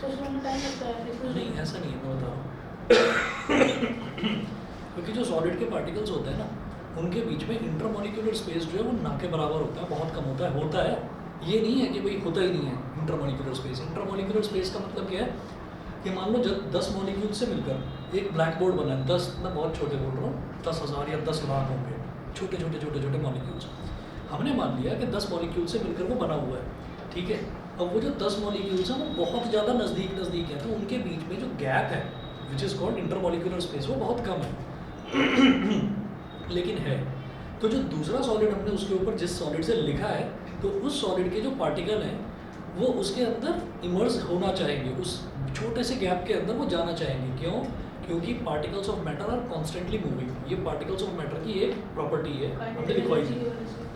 उसमें टाइम लगता है नहीं ऐसा नहीं है, मैं बता रहा हूँ क्योंकि जो सॉलिड के पार्टिकल्स होते हैं ना, उनके बीच में इंटरमॉलिक्यूलर स्पेस जो है वो ना के बराबर होता है, बहुत कम होता है। ये नहीं है कि भाई होता ही नहीं है इंटरमॉलिक्यूलर स्पेस। इंटरमॉलिक्यूलर स्पेस का मतलब क्या है कि मान लो जब 10 मॉलिक्यूल से मिलकर एक ब्लैक बोर्ड बना है, 10 मैं बहुत छोटे बोल रहा हूँ, 10,000 या 10 लाख होंगे छोटे छोटे छोटे छोटे मॉलिक्यूल्स। हमने मान लिया कि 10 मॉलिक्यूल से मिलकर वो बना हुआ है, ठीक है। अब वो जो 10 मॉलिक्यूल्स हैं वो बहुत ज़्यादा नज़दीक है, तो उनके बीच में जो गैप है which is called intermolecular space वो बहुत कम है लेकिन है। तो जो दूसरा सॉलिड हमने उसके ऊपर जिस सॉलिड से लिखा है, तो उस सॉलिड के जो पार्टिकल हैं वो उसके अंदर इमर्ज होना चाहेंगे, उस छोटे से गैप के अंदर वो जाना चाहेंगे। क्यों? क्योंकि particles of matter are constantly moving. ये पार्टिकल्स ऑफ मैटर की एक प्रॉपर्टी है, हमने लिखवाई थी।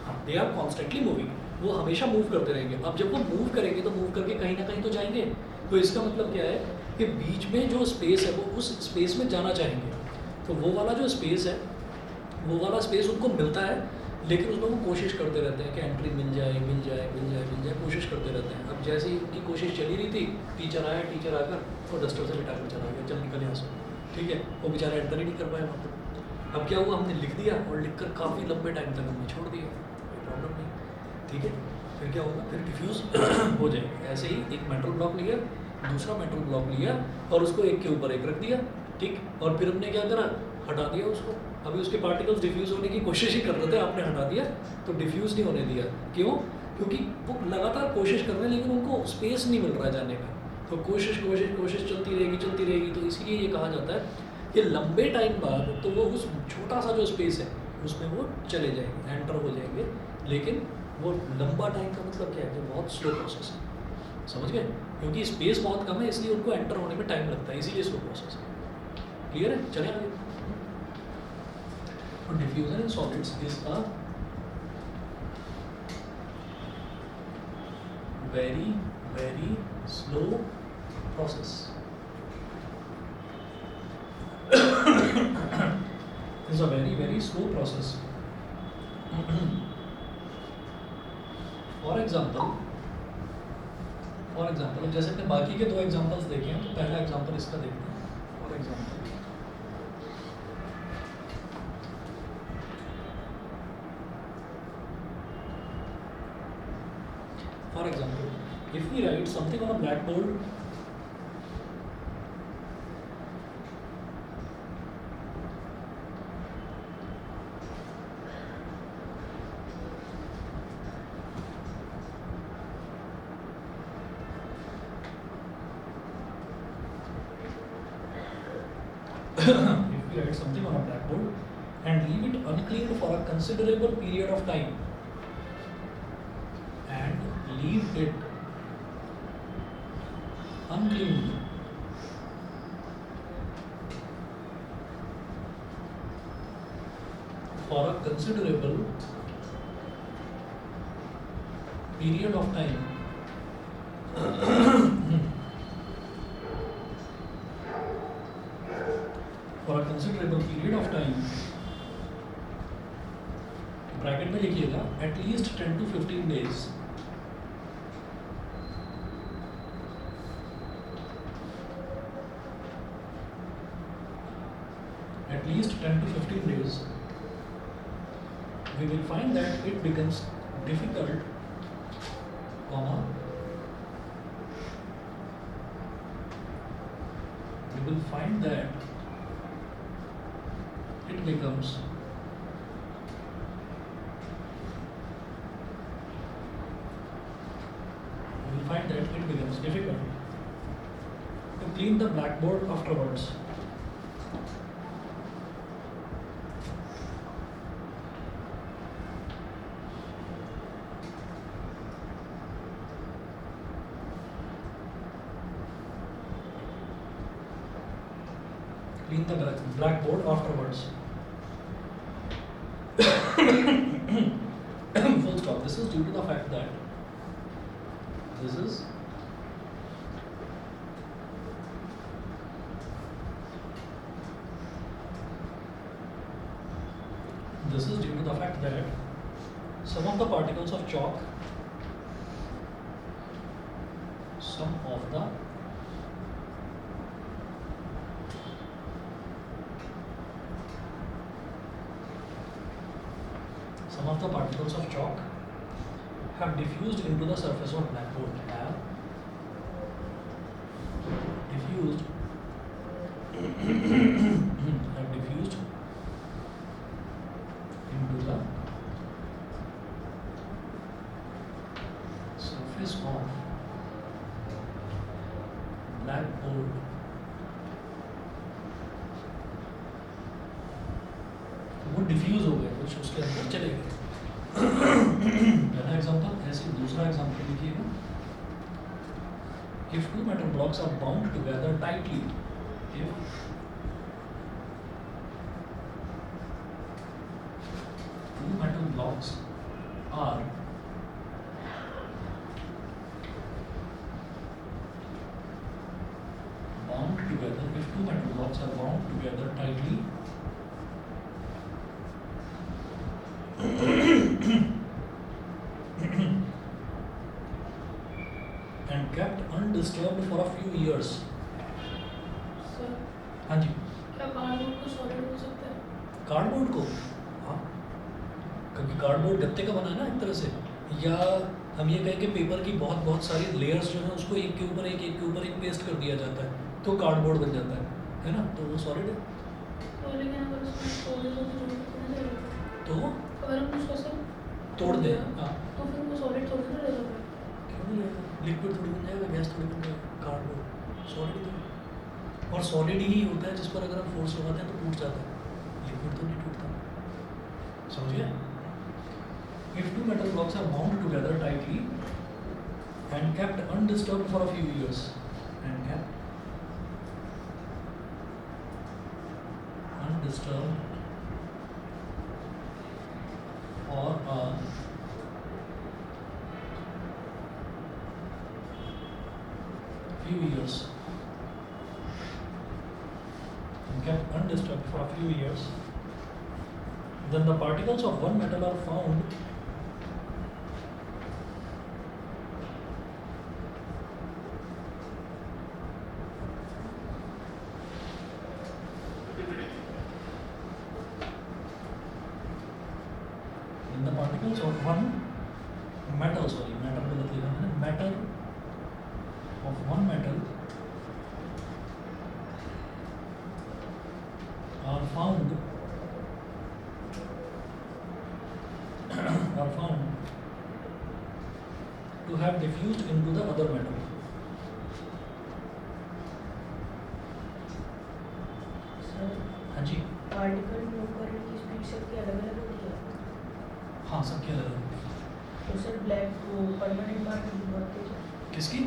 हाँ, दे आर कॉन्स्टेंटली मूविंग, वो हमेशा मूव करते रहेंगे। अब जब वो मूव करेंगे तो मूव करके कहीं ना कहीं तो जाएंगे। तो इसका मतलब क्या है कि बीच में जो स्पेस है वो उस स्पेस में जाना चाहेंगे। तो वो वाला जो स्पेस है, वो वाला स्पेस उनको मिलता है, लेकिन उसमें वो कोशिश करते रहते हैं कि एंट्री मिल जाए, कोशिश करते रहते हैं। अब जैसे ही उनकी कोशिश चली रही थी, टीचर आकर और डस्टर से लिटा कर चला गया, चल निकल यहाँ से, ठीक है। वो बेचारा एंटर ही नहीं कर पाया वहाँ पर। अब क्या हुआ, हमने लिख दिया और लिख कर काफ़ी लंबे टाइम तक हमने छोड़ दिया, कोई प्रॉब्लम नहीं, ठीक है। फिर क्या होगा, फिर डिफ्यूज़ हो जाएगा। ऐसे ही एक मेटल ब्लॉक लिया, दूसरा मेटल ब्लॉक लिया और उसको एक के ऊपर एक रख दिया, ठीक। और फिर हमने क्या करा, हटा दिया उसको। अभी उसके पार्टिकल्स डिफ्यूज़ होने की कोशिश ही कर रहे थे, आपने हटा दिया तो डिफ्यूज़ नहीं होने दिया। क्यों? क्योंकि वो लगातार कोशिश कर रहे हैं लेकिन उनको स्पेस नहीं मिल रहा है जाने का। तो कोशिश चलती रहेगी। तो इसीलिए ये कहा जाता है कि लंबे टाइम बाद तो वो उस छोटा सा जो स्पेस है उसमें वो चले जाएंगे, एंटर हो जाएंगे। लेकिन वो लंबा टाइम का मतलब क्या है कि बहुत स्लो प्रोसेस है, समझ गए? क्योंकि स्पेस बहुत कम है इसलिए उनको एंटर होने में टाइम लगता है, इसीलिए स्लो प्रोसेस है। क्लियर है? चले आगे। Diffusion in solids is a very slow process. It's a very slow process. For example, जैसे अपने बाकी के दो एग्जांपल्स देखे हैं, तो पहला एग्जांपल इसका देखते हैं। For example, if we write something on a blackboard, and leave it uncleaned for a considerable period of time, for a considerable period of time bracket में लिखिएगा at least 10 to 15 days, we will find that it becomes difficult, we will find that it becomes difficult to clean the blackboard afterwards. Full stop. This is due to the fact that this is due to the fact that some of the particles of chalk some of the particles of chalk have diffused into the surface of blackboard. Have diffused have diffused into the surface of blackboard. वो diffuse हो गए, कुछ उसके अंदर चले गए. पहला example. ऐसे दूसरा एग्जांपल लिखिएगा. If two metal blocks are bound together tightly, if two metal blocks are bound together, if two metal blocks are bound together tightly, and kept undisturbed for a few years. Sir हाँ जी. क्या cardboard को solid हो सकता है? Cardboard को, हाँ, क्योंकि cardboard गत्ते का बना है ना एक तरह से. या हम ये कहें कि पेपर की बहुत बहुत सारी लेयर्स जो है उसको एक के ऊपर एक पेस्ट कर दिया जाता है तो कार्डबोर्ड बन जाता है ना. तो वो सॉलिड है. तो लेकिन अगर उसमें सॉलिड हो तो जरूरत नहीं है. तो अगर हम उसको सब तोड़ दें, हाँ, तो फिर वो सॉलिड थोड़ी ना रहेगा. क्यों नहीं रहेगा? लिक्विड थोड़ी बन जाएगा, गैस थोड़ी बन जाएगा. कार्डबोर्ड सॉलिड ही तो, और सॉलिड ही होता है जिस पर अगर हम फोर्स लगाते हैं तो टूट जाता है. लिक्विड तो नहीं टूटता. समझिए. If two metal blocks are bound together tightly and kept undisturbed for a few years, and kept undisturbed for a few years, and kept undisturbed for a few years, then the particles of one metal are found in the particles of one metal, sorry, metal को बदल देना है. Metal of one metal are found to have diffused into the other metal. Sir हाँ जी. Particle move करने की speed सबकी अलग-अलग होती है. हाँ, सबके अलग अलग. तो सर ब्लैक वो परमानेंट मार्कर भी बहुत तेज है. किसकी?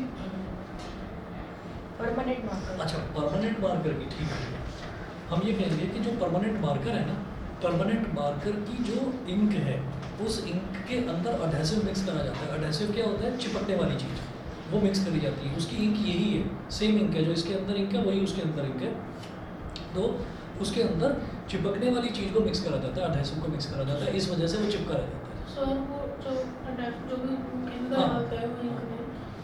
Permanent marker. अच्छा, परमानेंट मार्कर की. ठीक है. हम ये कहेंगे कि जो परमानेंट मार्कर है ना, परमानेंट मार्कर की जो इंक है उस इंक के अंदर अडहेसिव मिक्स करा जाता है. अडहेसिव क्या होता है? चिपकने वाली चीज़, वो मिक्स करी जाती है. उसकी इंक यही है, सेम इंक है जो इसके अंदर इंक है वही उसके अंदर इंक है. तो उसके अंदर चिपकने वाली चीज़ को मिक्स करा जाता है, अडहेसिव को मिक्स करा जाता है. इस वजह से वो चिपका रह जाता है. सर वो जो जो भी केमिकल हाँ. होता है वो इंक में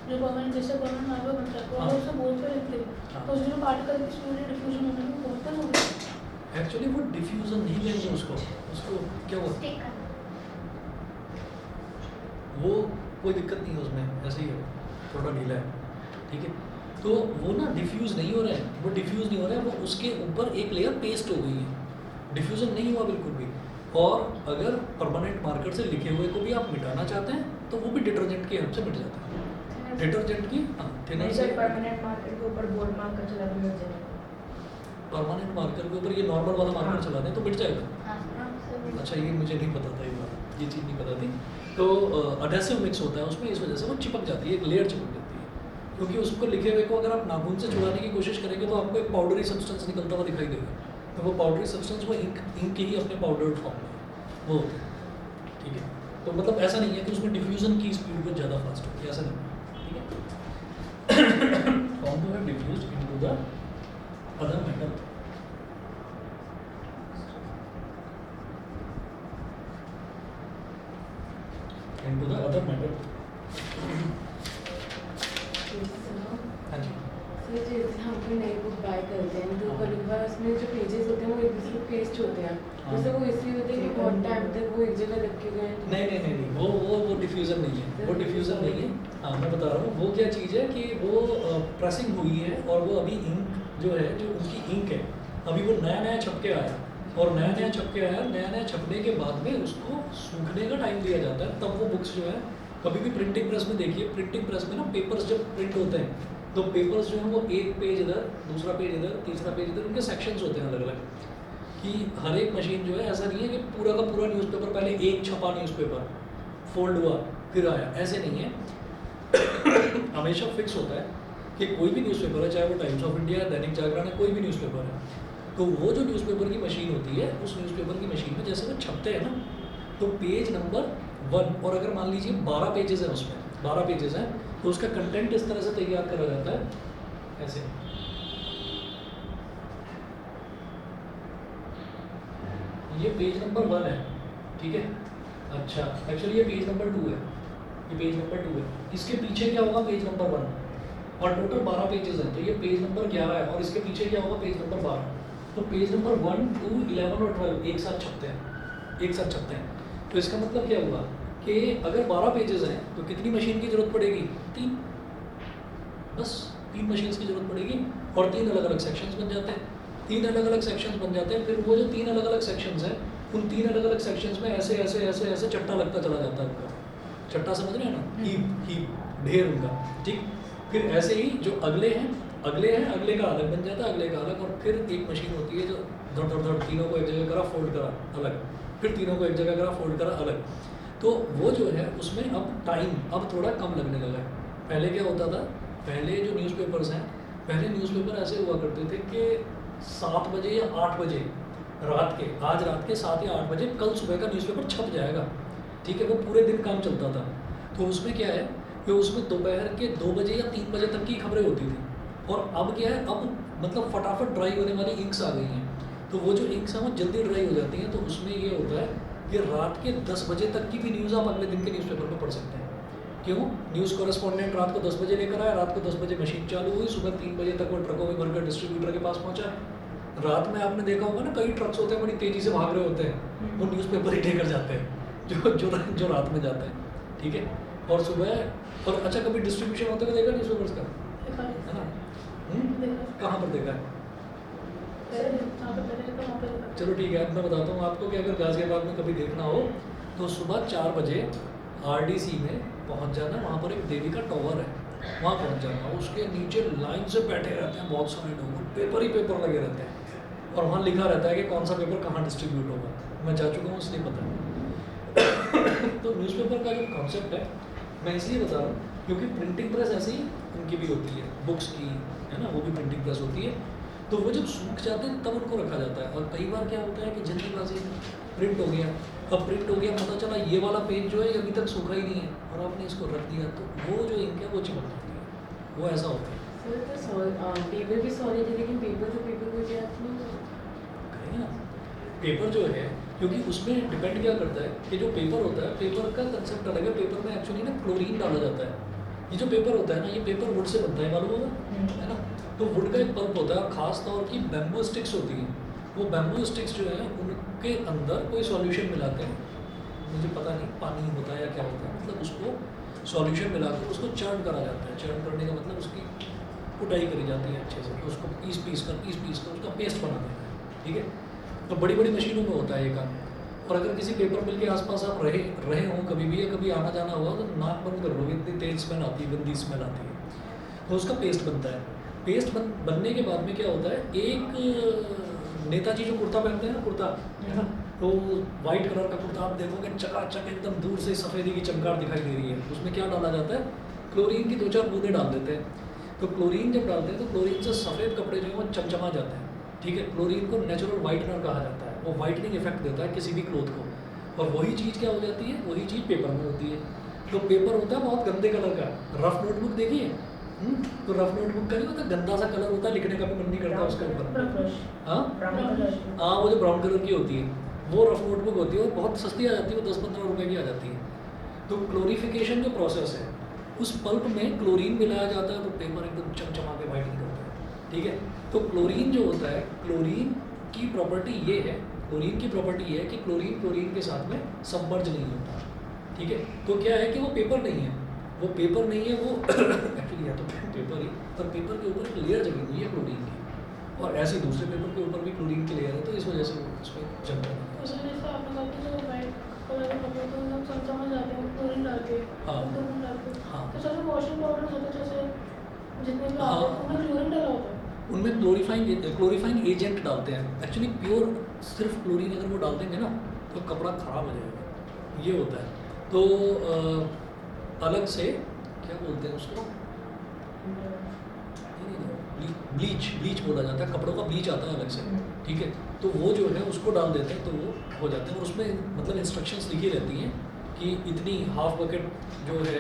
जो परमानेंट जैसे परमानेंट मार्कर बनता है तो हाँ. अगर उसे बहुत पे लिखते हैं हाँ. तो उसमें जो पार्टिकल की स्पीड डिफ्यूजन होने में बहुत तेज होगी. एक्चुअली वो डिफ्यूजन नहीं लेंगे उसको क्या हुआ? वो कोई दिक्कत नहीं है उसमें, ऐसे ही है, थोड़ा ढीला है. ठीक है. तो वो ना डिफ्यूज़ नहीं हो रहा है, वो डिफ्यूज़ नहीं हो रहा है, वो उसके ऊपर एक लेयर पेस्ट हो गई है. डिफ्यूज़न नहीं हुआ बिल्कुल भी. और अगर परमानेंट मार्कर से लिखे हुए को भी आप मिटाना चाहते हैं तो वो भी डिटर्जेंट की हेल्प से मिट जाता है. डिटर्जेंट की थिनर से. परमानेंट मार्कर के ऊपर बोर्ड मार्कर चला के मिट जाएगा. परमानेंट मार्कर के ऊपर ये नॉर्मल वाला मार्कर चला दें तो मिट जाएगा. हाँ सर. अच्छा, ये मुझे नहीं पता था, ये चीज़ नहीं पता थी. तो अडहेसिव मिक्स होता है उसमें, इस वजह से वो चिपक जाती है, एक लेयर चिपक जाती है. क्योंकि उसको लिखे हुए को अगर आप नाखून से छुड़ाने की कोशिश करेंगे तो आपको एक पाउडरी सब्सटेंस निकलता हुआ दिखाई देगा. तो वो पाउडरी सब्सटेंस वो इंक की ही अपने पाउडर्ड फॉर्म में वो होते हैं. ठीक है. तो मतलब ऐसा नहीं है कि उसमें डिफ्यूजन की स्पीड बहुत ज़्यादा फास्ट होती है, ऐसा नहीं. ठीक है. Found to have diffused into the other metal. into the other metal. हाँ जी. सर जैसे हम कोई नई बुक बाय करते हैं तो हाँ। कभी कभार उसमें जो पेजेस होते हैं वो एक दूसरे पे पेस्ट होते हैं, हाँ। जैसे वो इसलिए होते हैं कि बहुत टाइम तक वो एक जगह रखे गए हैं। नहीं, वो डिफ्यूज़न नहीं है, वो डिफ्यूज़न नहीं है। हाँ, मैं बता रहा हूँ वो क्या चीज़ है कि वो प्रेसिंग हुई है और वो अभी इंक जो है, जो उनकी इंक है, अभी वो नया छप के आया, और नया छप के आया, नया छपने के बाद में उसको सूखने का टाइम दिया जाता है, तब वो बुक्स जो है, कभी भी प्रिंटिंग प्रेस में देखिए, प्रिंटिंग प्रेस में ना पेपर्स जब प्रिंट होते हैं तो पेपर्स जो है वो एक पेज इधर, दूसरा पेज इधर, तीसरा पेज इधर, उनके सेक्शंस होते हैं अलग अलग, कि हर एक मशीन जो है ऐसा नहीं है कि पूरा का पूरा न्यूज़पेपर पहले एक छपा न्यूज़पेपर फोल्ड हुआ फिर आया, ऐसे नहीं है। हमेशा फिक्स होता है कि कोई भी न्यूज़पेपर है, चाहे वो टाइम्स ऑफ इंडिया है, दैनिक जागरण है, कोई भी न्यूज़पेपर है, तो वो जो न्यूज़पेपर की मशीन होती है, उस न्यूज़पेपर की मशीन में जैसे वो छपते हैं ना, तो पेज नंबर 1, और अगर मान लीजिए 12 पेजेस हैं, उसमें 12 पेजेस हैं, तो उसका कंटेंट इस तरह से तैयार करा जाता है, ऐसे। ये पेज नंबर 1 है, ठीक है। अच्छा, एक्चुअली ये पेज नंबर 2 है, ये पेज नंबर 2 है, इसके पीछे क्या होगा, पेज नंबर 1, और टोटल 12 पेजेस हैं, तो ये पेज नंबर 11 है, और इसके पीछे क्या होगा, पेज नंबर 12। तो पेज नंबर 1, 2, 11 और 12 एक साथ छपते हैं, एक साथ छपते हैं। तो इसका मतलब क्या हुआ कि अगर 12 पेजेस हैं तो कितनी मशीन की ज़रूरत पड़ेगी, 3, बस 3 मशीन्स की ज़रूरत पड़ेगी, और 3 अलग अलग सेक्शंस बन जाते हैं, 3 अलग अलग सेक्शंस बन जाते हैं। फिर वो जो 3 अलग अलग सेक्शंस हैं, उन 3 अलग अलग सेक्शंस में ऐसे ऐसे ऐसे ऐसे चट्टा लगता चला जाता है उनका, चट्टा समझ रहे हैं ना, हीप ढेर उनका, ठीक। फिर ऐसे ही जो अगले हैं, अगले का अलग बन जाता है, अगले का अलग, और फिर एक मशीन होती है जो धड़ धड़ धड़ तीनों को एक जगह करा, फोल्ड करा अलग, फिर तीनों को एक जगह करा, फोल्ड करा अलग। तो वो जो है उसमें अब टाइम अब थोड़ा कम लगने लगा है। पहले क्या होता था, पहले जो न्यूज़पेपर्स हैं, पहले न्यूज़पेपर ऐसे हुआ करते थे कि 7 बजे या 8 बजे रात के, आज रात के 7 या 8 बजे कल सुबह का न्यूज़पेपर छप जाएगा, ठीक है। वो पूरे दिन काम चलता था। तो उसमें क्या है कि उसमें दोपहर के 2 बजे या 3 बजे तक की खबरें होती थी, और अब क्या है, अब मतलब फटाफट ड्राई होने वाली इंक्स आ गई हैं, तो वो जो इंक्स हैं वो जल्दी ड्राई हो जाती हैं। तो उसमें ये होता है कि रात के 10 बजे तक की भी न्यूज़ आप अगले दिन के न्यूज़पेपर में पढ़ सकते हैं। क्यों, न्यूज़ कॉरेस्पॉन्डेंट रात को 10 बजे लेकर आया, रात को 10 बजे मशीन चालू हुई, सुबह 3 बजे तक वो ट्रकों में भरकर डिस्ट्रीब्यूटर के पास पहुंचा। रात में आपने देखा होगा ना, कई ट्रक्स होते हैं बड़ी तेज़ी से भाग रहे होते हैं, वो न्यूज़पेपर ही लेकर जाते हैं जो रात में जाते हैं, ठीक है। और सुबह, और अच्छा, कभी डिस्ट्रीब्यूशन होते हुए देखा न्यूज़पेपर्स का, है ना? कहाँ पर देखा है? चलो ठीक है, अब मैं बताता हूँ आपको कि अगर गाजियाबाद में कभी देखना हो तो सुबह 4 बजे आरडीसी में पहुँच जाना, वहाँ पर एक देवी का टॉवर है, वहाँ पहुँच जाना, उसके नीचे लाइन से बैठे रहते हैं बहुत सारे लोग, पेपर ही पेपर लगे रहते हैं, और वहाँ लिखा रहता है कि कौन सा पेपर कहाँ डिस्ट्रीब्यूट होगा। मैं जा चुका हूँ इसलिए पता है। तो न्यूज़पेपर का जो कॉन्सेप्ट है, मैं इसलिए बता रहा हूँ क्योंकि प्रिंटिंग प्रेस ऐसी उनकी भी होती है, बुक्स की, है ना, वो भी प्रिंटिंग प्रेस होती है। तो वो जब सूख जाते हैं तब उनको रखा जाता है, और कई बार क्या होता है कि जल्दीबाजी प्रिंट हो गया, अब प्रिंट हो गया, पता चला ये वाला पेज जो है अभी तक सूखा ही नहीं है, और आपने इसको रख दिया, तो वो जो इंक है वो चिपक जाती है, वो ऐसा होता है। सर तो पेपर भी सॉलिड है, लेकिन पेपर तो पेपर हो जाती है, कहें ना, पेपर जो है, क्योंकि उसमें डिपेंड क्या करता है कि जो पेपर होता है, पेपर का कंसेप्ट अलग है। पेपर में एक्चुअली ना क्लोरीन डाला जाता है। ये जो पेपर होता है ना, ये पेपर वुड से बनता है, मालूम होगा, है ना। तो वुड का एक पल्प होता है, और ख़ास तौर की बैम्बू स्टिक्स होती हैं। वो बैम्बू स्टिक्स जो है उनके अंदर कोई सॉल्यूशन मिलाते हैं, मुझे पता नहीं पानी होता है या क्या होता है, मतलब उसको सॉल्यूशन मिलाकर उसको चर्न करा जाता है। चर्न करने का मतलब उसकी कुटाई करी जाती है अच्छे से, उसको पीस कर उसका पेस्ट बना देते हैं, ठीक है। तो बड़ी बड़ी मशीनों में होता है ये काम। और अगर किसी पेपर मिल के आसपास आप रहे हों कभी भी, या कभी आना जाना हुआ, तो नाक बंद कर लो, इतनी तेज स्मेल आती है, गंदी स्मेल आती है। तो उसका पेस्ट बनता है। पेस्ट बनने के बाद में क्या होता है, एक नेताजी जो कुर्ता पहनते हैं ना, कुर्ता, है ना, तो वाइट कलर का कुर्ता आप देखोगे चकाचक एकदम दूर से सफ़ेदी की चमकार दिखाई दे रही है। उसमें क्या डाला जाता है, क्लोरीन की 2-4 बूंदें डाल देते हैं। तो क्लोरीन जब डालते हैं तो क्लोरीन से सफ़ेद कपड़े जो है वो चमचमा जाते हैं, ठीक है। क्लोरीन को नेचुरल वाइटनर कहा जाता है, वो वाइटनिंग इफेक्ट देता है किसी भी क्लोथ को। और वही चीज़ क्या हो जाती है, वही चीज़ पेपर में होती है। तो पेपर होता है बहुत गंदे कलर का, रफ नोटबुक देखिए, तो रफ नोटबुक का नहीं होता, गंदा सा कलर होता है, लिखने का भी मन नहीं करता उसके ऊपर। हाँ, वो जो ब्राउन कलर की होती है वो रफ नोटबुक होती है, और बहुत सस्ती आ जाती है, वो 10-15 रुपये की आ जाती है। तो क्लोरीफिकेशन जो प्रोसेस है, उस पल्प में क्लोरीन मिलाया जाता है, तो पेपर एकदम चमचमा के वाइट करता है। ठीक है। तो क्लोरीन जो होता है, क्लोरीन की प्रॉपर्टी ये है, क्लोरीन की प्रॉपर्टी ये है कि क्लोरीन क्लोरीन के साथ में सबमर्ज नहीं होता, ठीक है। तो क्या है कि वो पेपर नहीं है, वो पेपर नहीं है, वो एक्चुअली है तो पेपर ही, पर पेपर के ऊपर एक लेयर जमी हुई है क्लोरीन की, और ऐसे दूसरे पेपर के ऊपर भी क्लोरीन की लेयर है, तो इस वजह से वो उसमें जमता है। उस वजह से आपने कहा कि जो वाइट कलर के कपड़े तो हम सब समझ जाते हैं क्लोरीन डाल के, हाँ। क्लोरीन डाल के। हाँ। तो सर वॉशिंग पाउडर होते हैं जैसे जितने भी हाँ। आते हैं उनमें क्लोरीन डाला होता है। उनमें क्लोरीफाइंग एजेंट डालते हैं। एक्चुअली प्योर सिर्फ क्लोरीन अगर वो डाल देंगे ना तो कपड़ा ख़राब हो जाएगा, ये होता है। तो अलग से क्या बोलते हैं उसको, ब्लीच बोला जाता है, कपड़ों का ब्लीच आता है अलग से, ठीक है। तो वो जो है उसको डाल देते हैं तो वो हो जाते हैं, और उसमें मतलब इंस्ट्रक्शंस लिखी रहती हैं कि इतनी हाफ बकेट जो है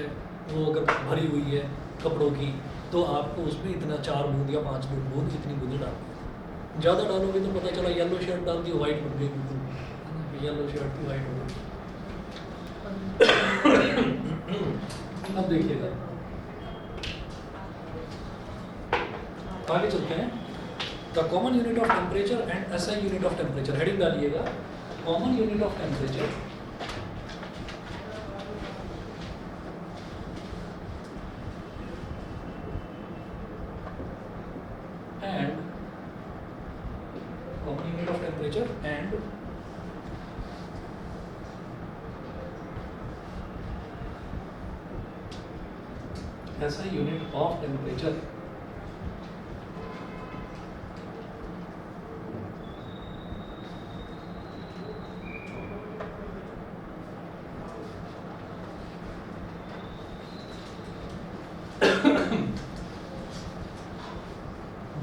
वो अगर भरी हुई है कपड़ों की तो आपको उसमें इतना 4 बूंद या 5 बूंद इतनी बूंदें डालनी। ज़्यादा डालोगे तो पता चला येलो शर्ट डाल दी वाइट बन गई, बिल्कुल येलो शर्ट की वाइट हो गई। अब देखिएगा आगे चलते हैं। The common unit of temperature and SI unit of temperature, heading डालिएगा common unit of temperature and common unit of temperature and SI unit of temperature.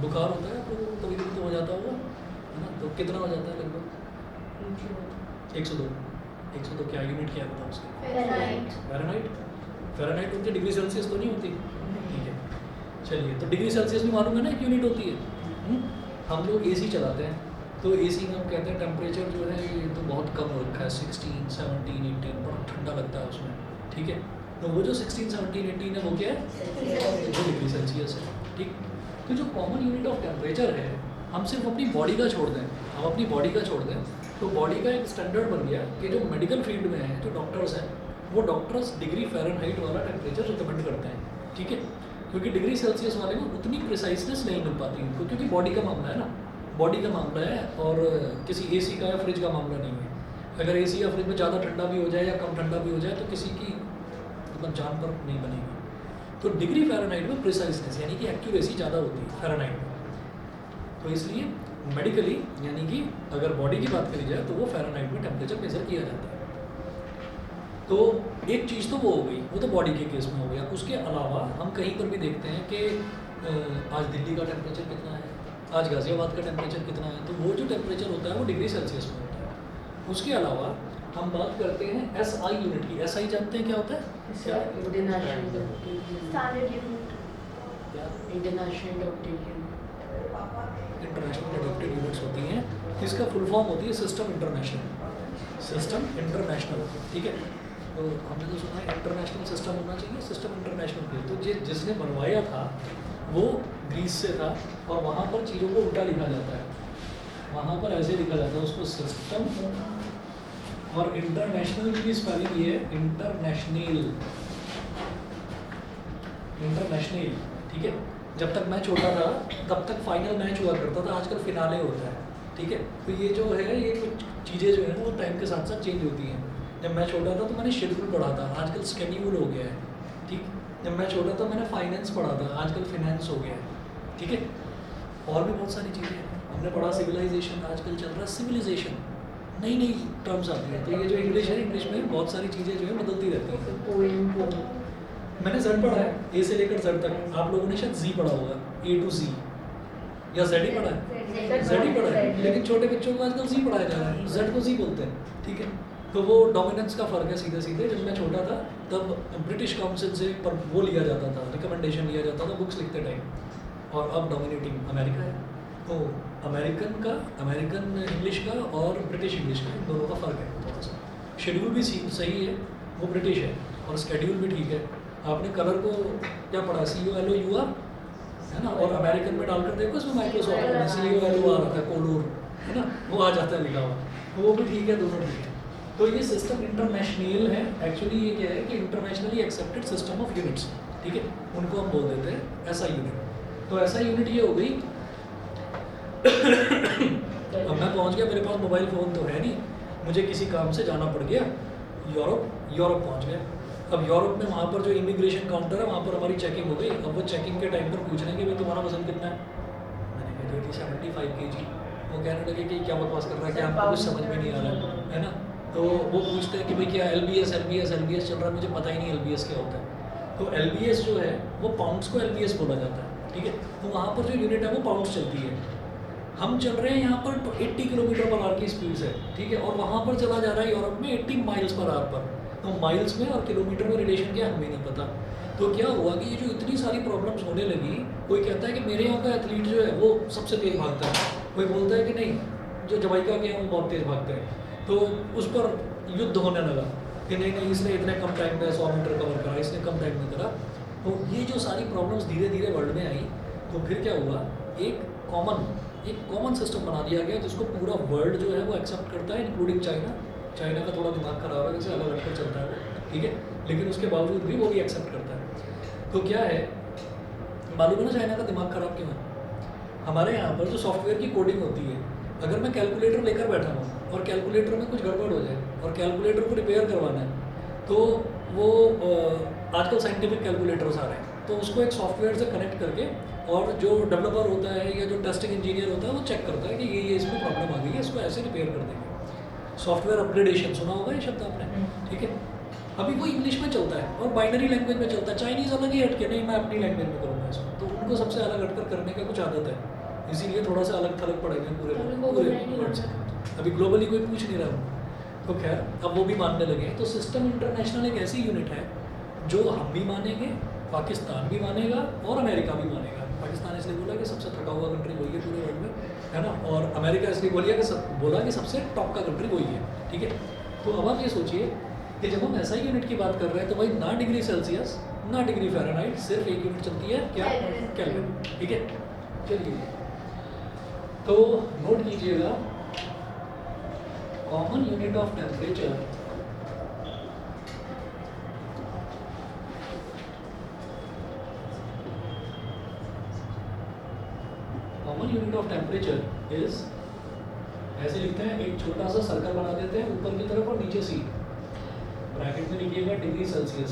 बुखार होता है तो कभी कभी तो हो जाता होगा, है ना। तो कितना हो जाता है लगभग? 102 क्या यूनिट क्या बताओ उसकी? फ़ारेनहाइट होती है, डिग्री सेल्सियस तो नहीं होती, ठीक है। चलिए, तो डिग्री सेल्सियस भी मालूम है ना एक यूनिट होती है। हम लोग एसी चलाते हैं तो एसी में हम कहते हैं टेम्परेचर जो है ये तो बहुत कम हो रखा है, 16, 17, 18, बहुत ठंडा लगता है उसमें, ठीक है। तो वो जो 16, 17, 18 है वो क्या है? वो डिग्री सेल्सियस है, ठीक। तो जो कॉमन यूनिट ऑफ टेम्परेचर है, हम सिर्फ अपनी बॉडी का छोड़ दें, हम अपनी बॉडी का छोड़ दें तो बॉडी का एक स्टैंडर्ड बन गया कि जो मेडिकल फील्ड में है, जो डॉक्टर्स हैं, वो डॉक्टर्स डिग्री फ़ारेनहाइट वाला टेम्परेचर रिकमेंड करते हैं, ठीक है। क्योंकि डिग्री सेल्सियस वाले में उतनी प्रिसाइसनेस नहीं मिल पाती उनको, क्योंकि बॉडी का मामला है ना, बॉडी का मामला है, और किसी एसी का या फ्रिज का मामला नहीं है। अगर एसी या फ्रिज में ज़्यादा ठंडा भी हो जाए या कम ठंडा भी हो जाए तो किसी की मतलब जान पर नहीं बनेगी। तो डिग्री फ़ारेनहाइट में प्रिसाइसनेस यानी कि एक्यूरेसी ज़्यादा होती है फ़ारेनहाइट में, तो इसलिए मेडिकली यानी कि अगर बॉडी की बात करी जाए तो वो फ़ारेनहाइट में टेम्परेचर मेजर किया जाता है। तो एक चीज़ तो वो हो गई, वो तो बॉडी के केस में हो गया। उसके अलावा हम कहीं पर भी देखते हैं कि आज दिल्ली का टेम्परेचर कितना है, आज गाज़ियाबाद का टेम्परेचर कितना है, तो वो जो टेम्परेचर होता है वो डिग्री सेल्सियस में होता है। उसके अलावा हम बात करते हैं एसआई यूनिट की। एसआई जानते हैं क्या होता है? क्या? इंटरनेशनल एडॉप्टेड यूनिट्स होती हैं, इसका फुल फॉर्म होती है सिस्टम इंटरनेशनल, ठीक है। तो हमने तो सुना है इंटरनेशनल सिस्टम होना चाहिए, सिस्टम इंटरनेशनल के। तो जिसने बनवाया था वो ग्रीस से था, और वहाँ पर चीज़ों को उल्टा लिखा जाता है, वहाँ पर ऐसे लिखा जाता है उसको सिस्टम, और इंटरनेशनल की स्पेलिंग ये है इंटरनेशनल, ठीक है। जब तक मैं छोटा था तब तक फाइनल मैच हुआ करता था, आजकल फिनाले होता है, ठीक है। तो ये जो है ये कुछ चीज़ें जो है वो टाइम के साथ साथ चेंज होती हैं। जब मैं छोटा था तो मैंने शेड्यूल पढ़ा था, आजकल स्केड्यूल हो गया है, ठीक। जब मैं छोटा था मैंने फाइनेंस पढ़ा था, आजकल फिनेंस हो गया है, ठीक है। और भी बहुत सारी चीज़ें हैं, हमने पढ़ा सिविलाइजेशन, आजकल चल रहा है सिविलाइजेशन, नई नई टर्म्स आती हैं। तो ये जो इंग्लिश है, इंग्लिश में बहुत सारी चीज़ें जो है बदलती रहती हैं। मैंने Z पढ़ा है, A से लेकर Z तक। आप लोगों ने शायद Z पढ़ा होगा, A to Z, या Z ही पढ़ा है? Z ही पढ़ा है, लेकिन छोटे बच्चों को आजकल Z पढ़ाया जा रहा है, Z को Z बोलते हैं, ठीक है। तो वो डोमिनेंस का फ़र्क है सीधे सीधे। जब मैं छोटा था तब ब्रिटिश काउंसिल से पर वो लिया जाता था, रिकमेंडेशन लिया जाता था बुक्स लिखते टाइम, और अब डोमिनेटिंग अमेरिका है। तो अमेरिकन इंग्लिश का और ब्रिटिश इंग्लिश का दोनों का फ़र्क है थोड़ा सा। शेड्यूल भी सही है, वो ब्रिटिश है, और स्केड्यूल भी ठीक है। आपने कलर को क्या पढ़ा? COLOUR है ना, और अमेरिकन में डालकर देखो इसमें माइक्रोसॉफ्ट का COLOR आ रखा है, कोलोर, है ना, वो आ जाता है लिखा हुआ, तो वो भी ठीक है, दोनों ठीक है। तो ये सिस्टम इंटरनेशनल है, एक्चुअली ये क्या है कि internationally accepted system of units, ठीक है, उनको हम बोल देते हैं ऐसा यूनिट। तो ऐसा यूनिट ये हो गई। अब मैं पहुंच गया, मेरे पास मोबाइल फ़ोन तो है नहीं, मुझे किसी काम से जाना पड़ गया यूरोप पहुंच गया। अब यूरोप में वहाँ पर जो इमिग्रेशन काउंटर है वहाँ पर हमारी चेकिंग हो गई। अब वो चेकिंग के टाइम पर पूछ रहे हैं कि भाई तुम्हारा वजन कितना है, मैंने कहा जो कि 75 kg। वो कहने लगे कि क्या बकवास कर रहा है, क्या हमको कुछ समझ में नहीं आ रहा है ना। तो वो पूछते हैं कि भाई क्या LBS चल रहा है, मुझे पता ही नहीं LBS क्या होता है। तो LBS जो है वो पाउंड्स को LBS बोला जाता है, ठीक है। तो वहाँ पर जो यूनिट है वो पाउंड्स चलती है। हम चल रहे हैं यहाँ पर 80 किलोमीटर पर आवर की स्पीड से, ठीक है, और वहाँ पर चला जा रहा है यूरोप में 80 माइल्स पर आवर पर। तो माइल्स में और किलोमीटर में रिलेशन क्या हमें नहीं पता। तो क्या हुआ कि ये जो इतनी सारी प्रॉब्लम्स होने लगी, कोई कहता है कि मेरे यहाँ का एथलीट जो है वो सबसे तेज़ भागता है, कोई बोलता है कि नहीं जो जमाइका के हैं वो बहुत तेज़ भागते हैं। तो उस पर युद्ध होने लगा कि नहीं इसने इतने कम टाइम में 100 मीटर कवर करा, इसने कम टाइम में करा। तो ये जो सारी प्रॉब्लम्स धीरे धीरे वर्ल्ड में आई, तो फिर क्या हुआ, एक कॉमन सिस्टम बना दिया गया जिसको पूरा वर्ल्ड जो है वो एक्सेप्ट करता है, इंक्लूडिंग चाइना का थोड़ा दिमाग खराब है, जैसे अलग हटकर चलता है वो, ठीक है, लेकिन उसके बावजूद भी वो भी एक्सेप्ट करता है। तो क्या है, मालूम है ना चाइना का दिमाग खराब क्यों है। हमारे यहाँ पर जो सॉफ्टवेयर की कोडिंग होती है, अगर मैं कैलकुलेटर लेकर बैठा हूँ और कैलकुलेटर में कुछ गड़बड़ हो जाए और कैलकुलेटर को रिपेयर करवाना है, तो वो आजकल साइंटिफिक कैलकुलेटर्स आ रहे हैं, तो उसको एक सॉफ्टवेयर से कनेक्ट करके, और जो डेवलपर होता है या जो टेस्टिंग इंजीनियर होता है वो चेक करता है कि ये इसमें प्रॉब्लम आ गई है, इसको ऐसे रिपेयर कर देंगे। सॉफ्टवेयर अपग्रेडेशन सुना होगा ये शब्द आपने, ठीक है। अभी वो इंग्लिश में चलता है और बाइनरी लैंग्वेज में चलता है। चाइनीज़ अलग ही हटके, नहीं मैं अपनी लैंग्वेज में करूँगा इसको, तो उनको सबसे अलग हटकर करने का कुछ आदत है, इसीलिए थोड़ा सा अलग थलग पड़ेंगे पूरे वर्ड से। अभी ग्लोबली कोई पूछ नहीं रहा। तो खैर अब वो भी मानने लगे। तो सिस्टम इंटरनेशनल एक ऐसी यूनिट है जो हम भी मानेंगे, पाकिस्तान भी मानेगा और अमेरिका भी मानेगा। पाकिस्तान इसलिए बोला कि सबसे थका हुआ कंट्री वही है पूरे वर्ल्ड में, है ना, और अमेरिका इसलिए बोला कि सबसे टॉप का कंट्री वही है, ठीक है। तो अब आप ये सोचिए कि जब हम ऐसा यूनिट की बात कर रहे हैं तो भाई ना डिग्री सेल्सियस ना डिग्री फ़ारेनहाइट, सिर्फ एक यूनिट चलती है, क्या, केल्विन, ठीक है। चलिए तो नोट कीजिएगा, common unit of temperature is, ऐसे लिखते हैं, एक छोटा सा सर्कल बना देते हैं ऊपर की तरफ और नीचे सी, ब्रैकेट में लिखिएगा डिग्री सेल्सियस।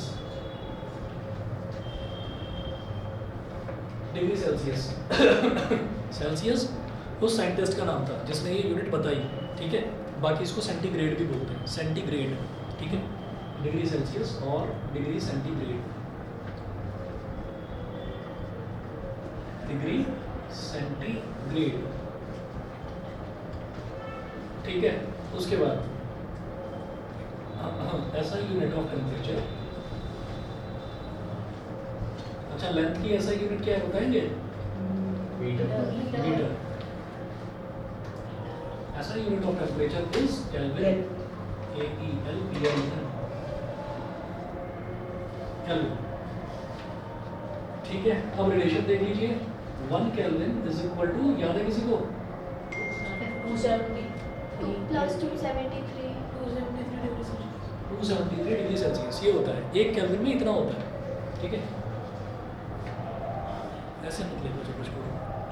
सेल्सियस उस साइंटिस्ट का नाम था जिसने ये यूनिट बताई, ठीक है। बाकी इसको सेंटीग्रेड भी बोलते हैं, सेंटीग्रेड, ठीक है, डिग्री सेल्सियस और डिग्री सेंटीग्रेड, डिग्री सेंटीग्रेड, ठीक है। उसके बाद ऐसा यूनिट ऑफ टेम्परेचर, अच्छा लेंथ की ऐसा यूनिट क्या है बताएंगे, मीटर। ऐसा unit of temperature is kelvin, KELVIN, kelvin, ठीक है। अब रिलेशन देख लीजिए, 1 केल्विन इज इक्वल टू, याद है किसी को, 2 + 273 273 डिग्री सेल्सियस, ये होता है 1 केल्विन में, इतना होता है, ठीक है। ऐसे मत लिखो, कुछ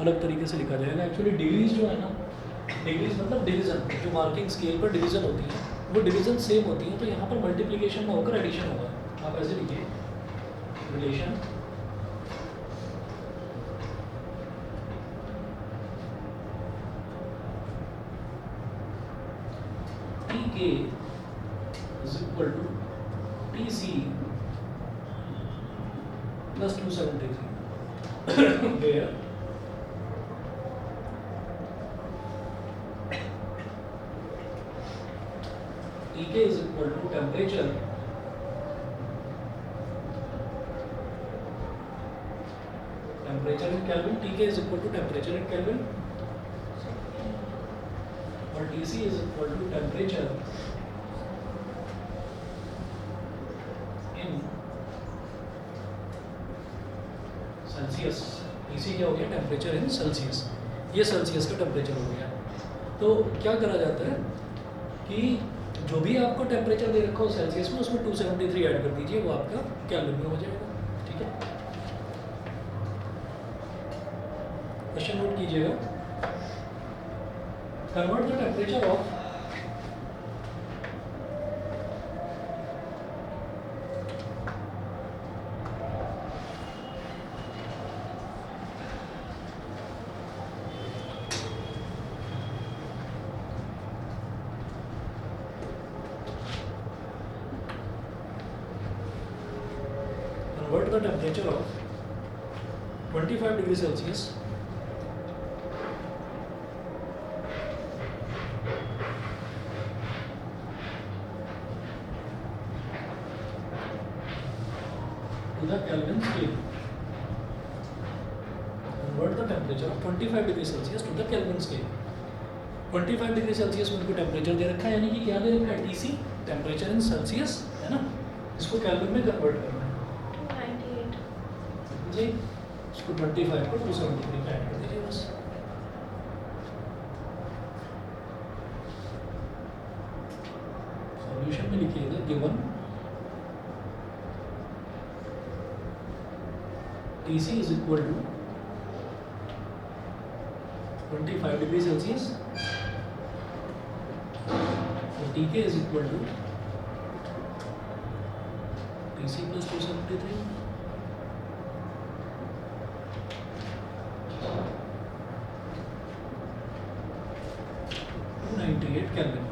अलग तरीके से लिखा जाएगा। एक्चुअली डिग्रीज जो है ना, डिग्रीज मतलब डिवीजन, जो मार्किंग स्केल पर डिवीजन होती है वो डिवीजन सेम होती है, तो यहाँ पर मल्टीप्लिकेशन में होकर एडिशन होगा। आप ऐसे लिखिए, relation TK is equal to TC plus 273 where TK is equal to temperature in Kelvin, TK is equal to temperature in Kelvin, और TC is equal to temperature in Celsius। TC क्या हो गया, temperature in Celsius, ये Celsius का temperature हो गया। तो क्या करा जाता है कि जो भी आपको टेम्परेचर दे रखा हो सेल्सियस में, उसमें 273 ऐड कर दीजिए, वो आपका केल्विन में हो जाएगा। ठीक है, क्वेश्चन नोट कीजिएगा। Convert the temperature of convert the temperature of 25 degree Celsius to the Kelvin scale. Convert the temperature of 25 degree Celsius to the Kelvin scale. 25 degree Celsius में उनको टेम्परेचर दे रखा है, यानी कि क्या दे रखा है, टीसी, टेम्परेचर इन सेल्सियस, है ना, इसको केल्विन में कन्वर्ट करना है। 298 जी, इसको 25 को 273 ऐड कर दीजिए बस। सॉल्यूशन में लिखिएगा given TC is equal to 25 degree Celsius, so TK is equal to TC plus 273, $298 Kelvin.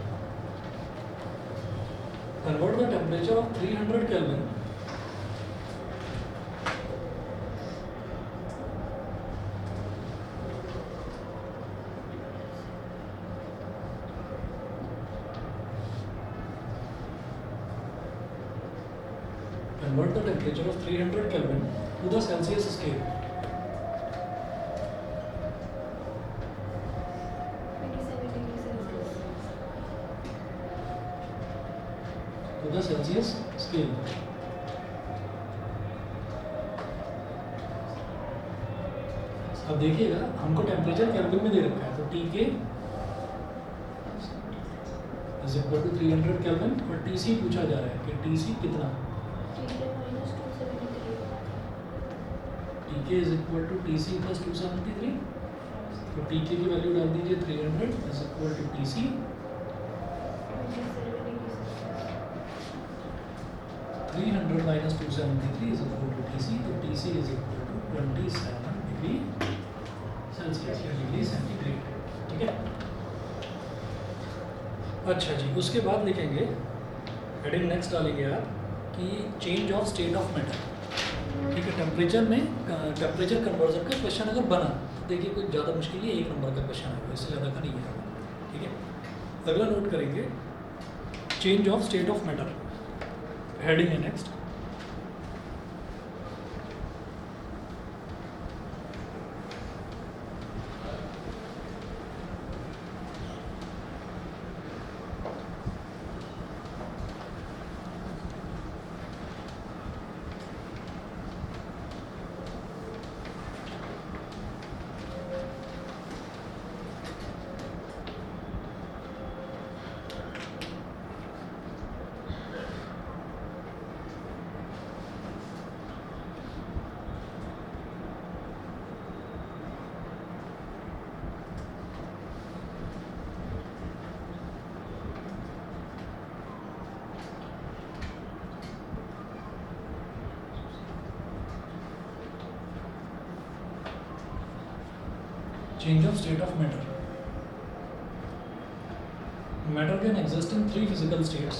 Convert the temperature of 300 Kelvin to the Celsius scale. 27 degrees Celsius. To the Celsius scale. अब देखिएगा हमको temperature kelvin में दे रखा है, तो TK is equal to 300 kelvin और TC पूछा जा रहा है कि TC कितना, TK minus 273. TK is equal to TC plus 273, तो TK की वैल्यू डाल दीजिए 300 is equal to TC 27 degrees Celsius. 300 minus 273 is equal to TC, तो TC is equal to 27 degree Celsius या डिग्री सेंटीग्रेड। ठीक है, अच्छा जी, उसके बाद लिखेंगे हेडिंग नेक्स्ट डालेंगे आप कि change of state of matter. ठीक है, टेम्परेचर में टेम्परेचर कन्वर्जन का क्वेश्चन अगर बना तो देखिए कोई ज़्यादा मुश्किल नहीं है, 1 नंबर का क्वेश्चन है, इससे ज़्यादा का नहीं है। ठीक है, अगला नोट करेंगे change of state of matter, heading है next. Change of state of matter. Matter can exist in 3 physical states.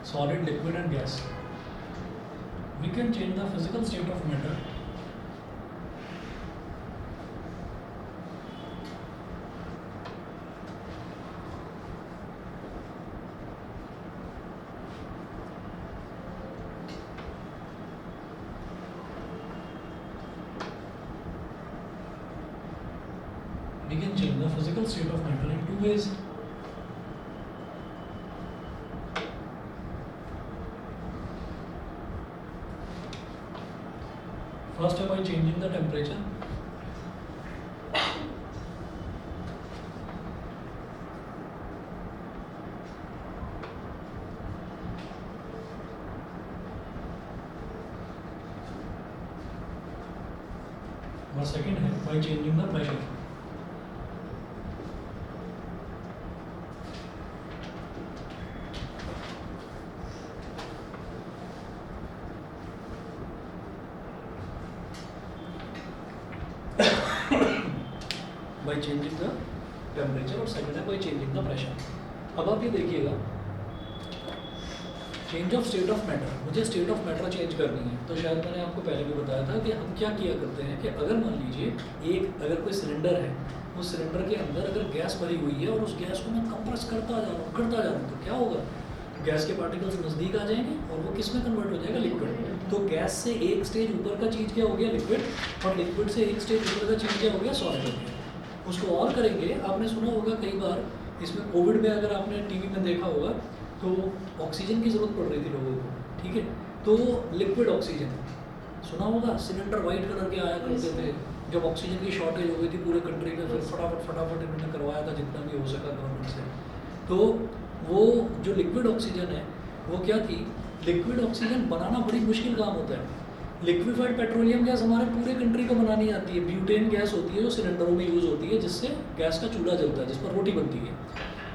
solid, liquid and gas. We can change the physical state of matter in two ways. First by changing the temperature. और second है by changing the pressure. by changing the temperature और second है by changing the pressure. अब आप ये देखिएगा change of state of matter, मुझे state of matter change करनी है तो शायद मैंने आपको पहले भी बताया था कि हम क्या किया करते हैं कि अगर मान लीजिए अगर कोई सिलेंडर है, उस सिलेंडर के अंदर अगर गैस भरी हुई है और उस गैस को मैं कंप्रेस करता जा रहा हूँ तो क्या होगा, गैस के पार्टिकल्स नज़दीक आ जाएंगे और वो किस में कन्वर्ट हो जाएगा, लिक्विड. तो गैस से एक स्टेज ऊपर का चीज़ क्या हो गया, लिक्विड, और लिक्विड से एक स्टेज ऊपर का चीज़ क्या हो गया, सॉलिड हो गया. उसको और करेंगे, आपने सुना होगा कई बार इसमें कोविड में अगर आपने टीवी में देखा होगा तो ऑक्सीजन की ज़रूरत पड़ रही थी लोगों को, ठीक है, तो लिक्विड ऑक्सीजन सुना होगा, सिलेंडर वाइट कलर के आया करते थे. जब ऑक्सीजन की शॉर्टेज हो गई थी पूरे कंट्री में, फिर फटाफट इन्होंने करवाया था जितना भी हो सका गवर्नमेंट से. तो वो जो लिक्विड ऑक्सीजन है वो क्या थी, लिक्विड ऑक्सीजन बनाना बड़ी मुश्किल काम होता है. लिक्विफाइड पेट्रोलियम गैस हमारे पूरे कंट्री को बनानी आती है. ब्यूटेन गैस होती है जो सिलेंडरों में यूज़ होती है, जिससे गैस का चूल्हा जलता है, जिस पर रोटी बनती है,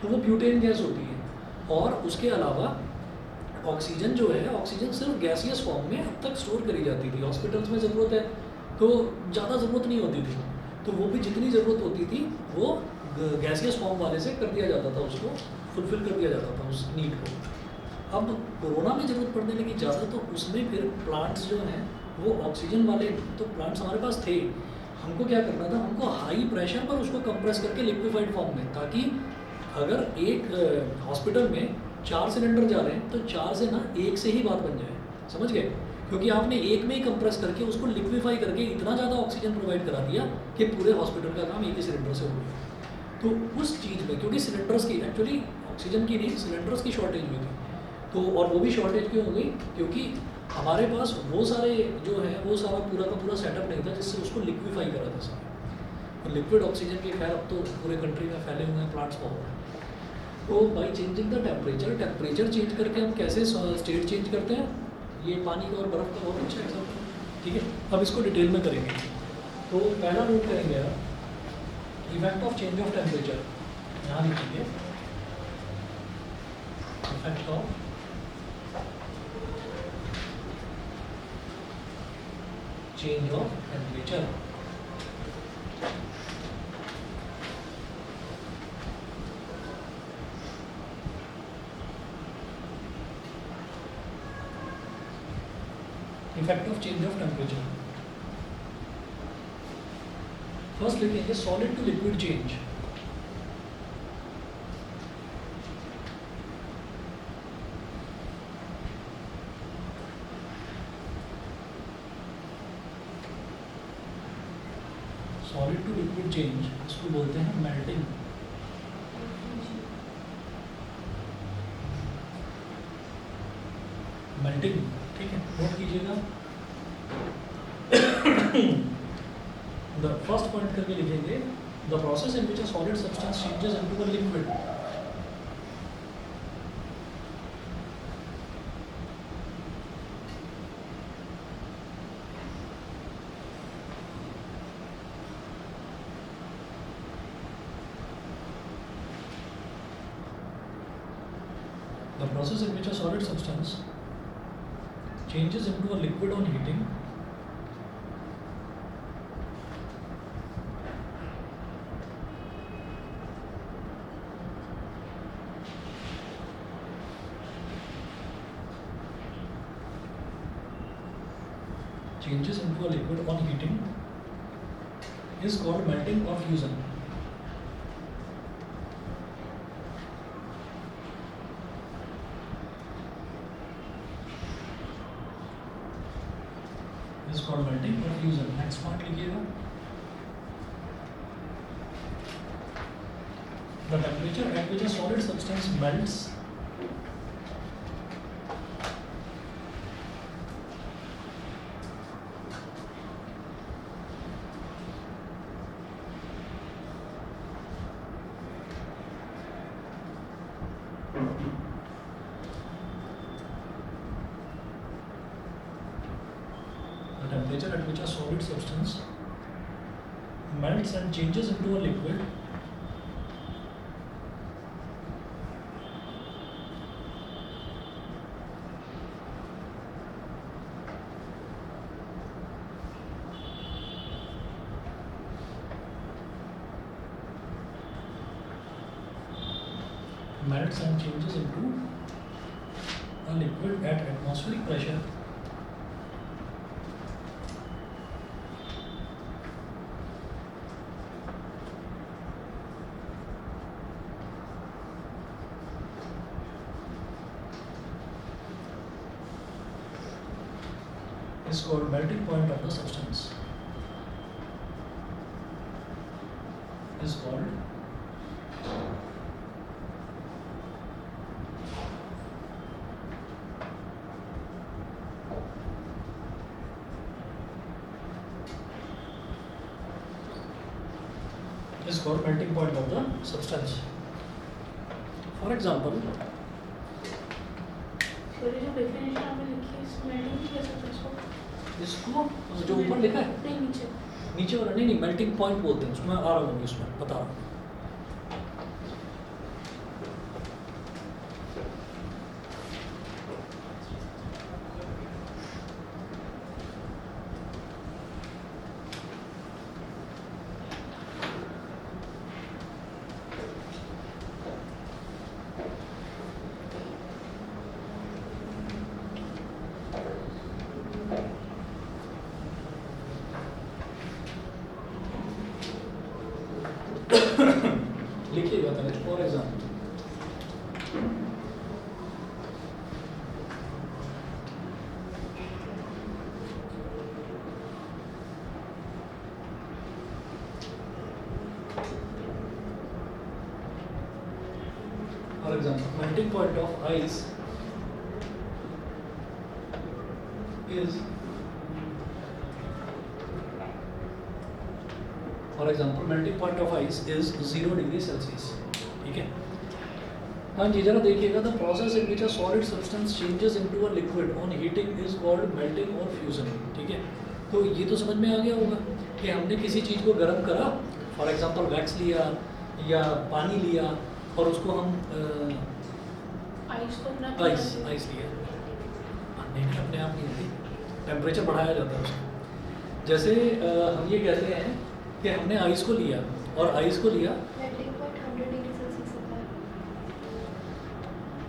तो वो ब्यूटेन गैस होती है. और उसके अलावा ऑक्सीजन जो है, ऑक्सीजन सिर्फ गैसियस फॉर्म में अब तक स्टोर करी जाती थी. हॉस्पिटल्स में ज़रूरत है तो ज़्यादा ज़रूरत नहीं होती थी, तो वो भी जितनी ज़रूरत होती थी वो गैसियस फॉर्म वाले से कर दिया जाता था, उसको फुलफिल कर दिया जाता था उस नीड को. अब कोरोना में ज़रूरत पड़ने लगी ज़्यादा, तो उसमें फिर प्लांट्स जो हैं वो ऑक्सीजन वाले तो प्लांट्स हमारे पास थे. हमको क्या करना था, हमको हाई प्रेशर पर उसको कंप्रेस करके लिक्विफाइड फॉर्म में, ताकि अगर एक हॉस्पिटल में 4 सिलेंडर जा रहे हैं तो 4 से ना 1 से ही बात बन जाए, समझ गए, क्योंकि आपने एक में ही कंप्रेस करके उसको लिक्विफाई करके इतना ज़्यादा ऑक्सीजन प्रोवाइड करा दिया कि पूरे हॉस्पिटल का काम एक ही सिलेंडर से हो गया. तो उस चीज़ में क्योंकि सिलेंडर्स की एक्चुअली ऑक्सीजन की नहीं, सिलेंडर्स की शॉर्टेज हुई थी, तो और वो भी शॉर्टेज क्यों हो गई, क्योंकि हमारे पास वो सारे जो है वो सारा पूरा का पूरा सेटअप नहीं था जिससे उसको लिक्विफाई करा था सर. तो लिक्विड ऑक्सीजन के खैर अब तो पूरे कंट्री में फैले हुए हैं प्लांट्स बहुत. तो by changing the temperature change करके हम कैसे स्टेट चेंज करते हैं, ये पानी का और बर्फ़ का बहुत अच्छा एग्जाम्पल, ठीक है. अब इसको डिटेल में करेंगे. तो पहला नोट करेंगे यार, effect of change of temperature, यहाँ लिखेंगे effect of change of temperature. Effect of change of temperature. First लिखेंगे solid to liquid change. Solid to liquid change, इसको बोलते हैं मेल्टिंग. मेल्टिंग, ठीक है, नोट कीजिएगा. द फर्स्ट पॉइंट करके लिखेंगे the process in which a solid substance changes into a liquid. The process in which a solid substance changes into a liquid on heating changes into a liquid on heating is called melting or fusion. Is called melting or fusion. Next part लिखिएगा. The temperature at which a solid substance melts temperature at which a solid substance melts and changes into a liquid melts and changes into a liquid at atmospheric pressure is called melting point of the substance. Is called melting point of the substance. For example, sir ये जो definition आपने लिखी है इसमें melting नहीं कह सकते इसको इसको जो ऊपर लिखा है नहीं नीचे नीचे वाला नहीं मेल्टिंग पॉइंट बोलते हैं उसमें आ रहा हूँ उसमें बता रहा हूँ. लिखिएगा पहले for example melting point of ice is for example melting point of ice is 0 degree Celsius. ठीक है. हाँ जी जरा देखिएगा the process in which a solid substance changes into a liquid on heating is called melting or fusion. ठीक है. तो ये तो समझ में आ गया होगा कि हमने किसी चीज़ को गर्म करा फॉर एग्जांपल वैक्स लिया या पानी लिया और उसको हम आइस लिया नहीं अपने आप नहीं होती टेम्परेचर बढ़ाया जाता है उसका. जैसे हम ये कहते हैं कि हमने आइस को लिया और आइस को लिया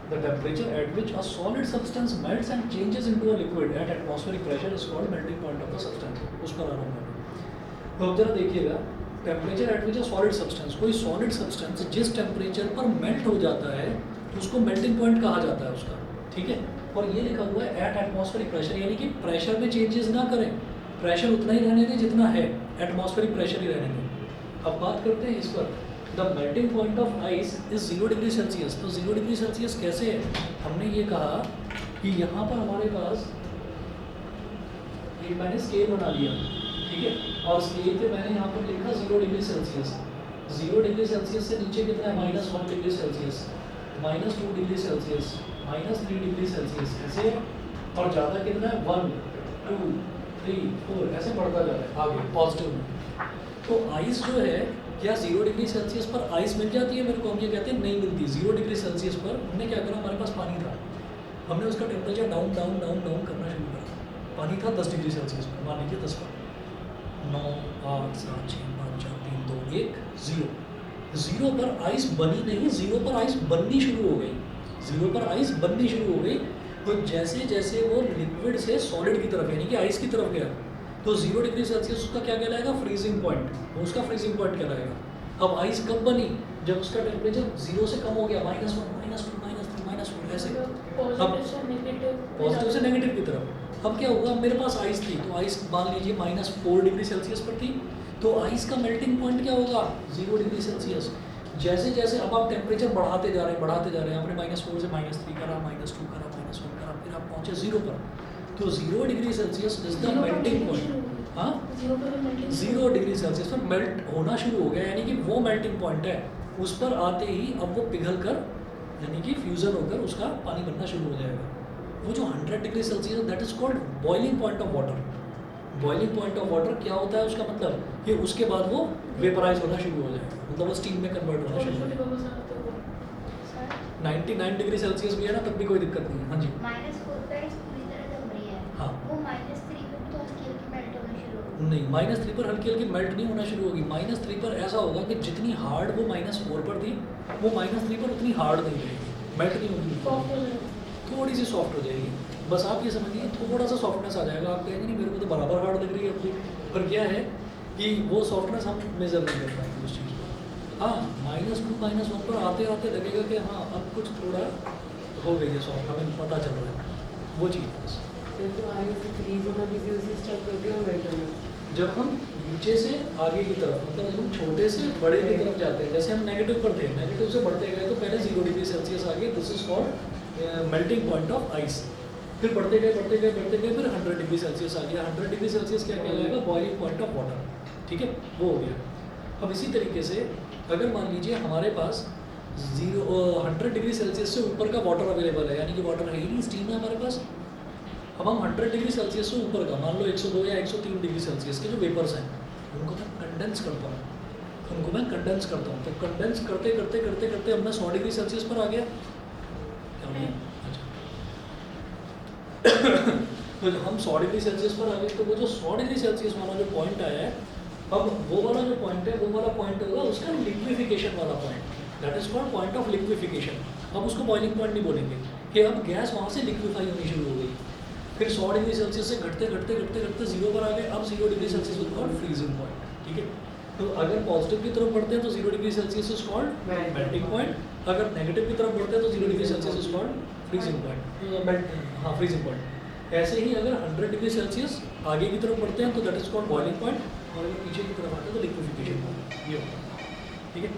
the temperature at which a solid substance melts and changes into a liquid at atmospheric pressure is called melting point of the substance. उस पर आ रहा हूँ मैं. तो अब जरा देखिएगा temperature at which a solid substance कोई सॉलिड सब्सटेंस जिस टेम्परेचर पर मेल्ट हो जाता है उसको मेल्टिंग पॉइंट कहा जाता है उसका. ठीक है. और ये लिखा हुआ है एट एटमॉस्फेरिक प्रेशर यानी कि प्रेशर में चेंजेस ना करें प्रेशर उतना ही रहने दें जितना है एटमॉस्फेरिक प्रेशर ही रहने दें. अब बात करते हैं इस पर the melting point of ice is 0 degree Celsius. तो 0 डिग्री सेल्सियस कैसे है हमने ये कहा कि यहाँ पर हमारे पास एक मैंने स्केल बना लिया. ठीक है. और स्केल पे मैंने यहाँ पर लिखा 0 डिग्री सेल्सियस. 0 डिग्री सेल्सियस से नीचे कितना है -1 degree Celsius -2 degree Celsius -3 degree Celsius ऐसे है. और ज़्यादा कितना है 1 2 3 4 ऐसे बढ़ता जा रहा है आगे पॉजिटिव में. तो आइस जो है क्या 0 डिग्री सेल्सियस पर आइस मिल जाती है मेरे को हम ये कहते हैं नहीं मिलती. 0 डिग्री सेल्सियस पर हमने क्या करा हमारे पास पानी था हमने उसका temperature down down down down करना शुरू करा. पानी था 10 डिग्री सेल्सियस पर मान लीजिए 10 पर 9 8 7 6 5 4 3 2 1 0. 0 पर आइस बनी नहीं 0 पर आइस बननी शुरू हो गई. 0 पर आइस बननी शुरू हो गई तो जैसे जैसे वो लिक्विड से सॉलिड की तरफ यानी कि आइस की तरफ गया तो 0 डिग्री सेल्सियस उसका क्या कहलाएगा, फ्रीजिंग पॉइंट, वो उसका फ्रीजिंग पॉइंट कहलाएगा। अब आइस कब बनी, जब उसका टेम्परेचर 0 से कम हो गया, -1 -2 -3 -4 ऐसे। अब पॉजिटिव से नेगेटिव की तरफ। अब क्या हुआ, मेरे पास आइस थी तो आइस मान लीजिए -4 डिग्री सेल्सियस पर थी, तो आइस का मेल्टिंग पॉइंट क्या होगा, 0 डिग्री सेल्सियस। जैसे जैसे अब आप टेम्परेचर बढ़ाते जा रहे हैं, आपने -4 से -3 करा, -2 करा, -1 करा, फिर आप पहुंचे 0 पर। तो 0 degree Celsius is the melting point. हाँ, 0 डिग्री सेल्सियस पर मेल्ट होना शुरू हो गया, यानी कि वो मेल्टिंग पॉइंट है। उस पर आते ही अब वो पिघल कर यानी कि फ्यूजन होकर उसका पानी बनना शुरू हो जाएगा। वो जो 100 degree Celsius, that is called boiling point of water. Boiling point of water क्या होता है, उसका मतलब कि उसके बाद वो वेपराइज होना शुरू हो जाएगा, मतलब वो स्टीम में कन्वर्ट होना शुरू हो जाएगा। 99 डिग्री सेल्सियस भी है ना, तब भी कोई दिक्कत नहीं है। हाँ जी, -4 पे आइस पूरी तरह जम रही है। हाँ। वो -3 पे तो हल्की हल्की मेल्ट होना शुरू होगी। नहीं, -3 पर हल्की हल्की मेल्ट नहीं होना शुरू होगी। -3 पर ऐसा होगा कि जितनी हार्ड वो -4 पर थी, वो -3 पर उतनी हार्ड नहीं रहेगी, मेल्ट नहीं होगी, थोड़ी सी सॉफ्ट हो जाएगी। बस आप ये समझिए थोड़ा सा सॉफ्टनेस आ जाएगा। आप कहेंगे नहीं मेरे को तो बराबर हार्ड लग रही है अपनी, पर क्या है कि वो सॉफ्टनेस हम मेजर नहीं कर पाएंगे उस चीज़ को। हाँ, -2 -1 पर आते आते लगेगा कि हाँ अब कुछ थोड़ा हो गई है सॉफ्ट, हमें पता चल रहा है, वो चीज़ बस। तो आइस फ्रीज होना भी उसी स्टेप होती है और मेल्ट होना। जब हम नीचे से आगे की तरफ, मतलब जब हम छोटे से बड़े की तरफ जाते हैं, जैसे हम नेगेटिव पर थे, नेगेटिव से बढ़ते गए तो पहले 0 डिग्री सेल्सियस आ गए, this is called melting point of ice. फिर बढ़ते गए फिर 100 डिग्री सेल्सियस आ गया। 100 डिग्री सेल्सियस क्या कहलाएगा, बॉइलिंग पॉइंट ऑफ वाटर। ठीक है, वो हो गया। अब इसी तरीके से अगर मान लीजिए हमारे पास 100 डिग्री सेल्सियस से ऊपर का वाटर अवेलेबल है, यानी कि वाटर है ही नहीं, स्टीम है हमारे पास। अब हम 100 डिग्री सेल्सियस से ऊपर का, मान लो 102 या 103 डिग्री सेल्सियस के जो वेपर्स हैं, उनको मैं कंडेंस करता हूँ, तो कंडेंस करते अब मैं 100 डिग्री सेल्सियस पर आ गया। क्या हो गया? तो जब हम 100 डिग्री सेल्सियस पर आ गए, तो वो जो 100 डिग्री सेल्सियस वाला जो पॉइंट आया है, अब वो वाला जो पॉइंट है, वो वाला पॉइंट होगा उसका लिक्विफिकेशन वाला point, that is called point of liquefaction. अब उसको बॉइलिंग पॉइंट नहीं बोलेंगे, कि अब गैस वहाँ से लिक्विफाई होनी शुरू हो गई। फिर 100 डिग्री सेल्सियस से घटते 0 पर आ गए, अब 0 degree Celsius is called freezing point. ठीक है, तो अगर पॉजिटिव की तरफ बढ़ते हैं तो 0 degree Celsius is called melting point, अगर नेगेटिव की तरफ बढ़ते हैं तो 0 degree Celsius is called freezing point. हाँ, फ्रीजिंग पॉइंट। ऐसे ही अगर 100 डिग्री सेल्सियस आगे की तरफ बढ़ते हैं तो that is called boiling point, और अगर पीछे की तरफ आते हैं तो लिक्विफिकेशन पॉइंट। ये होता है। ठीक है,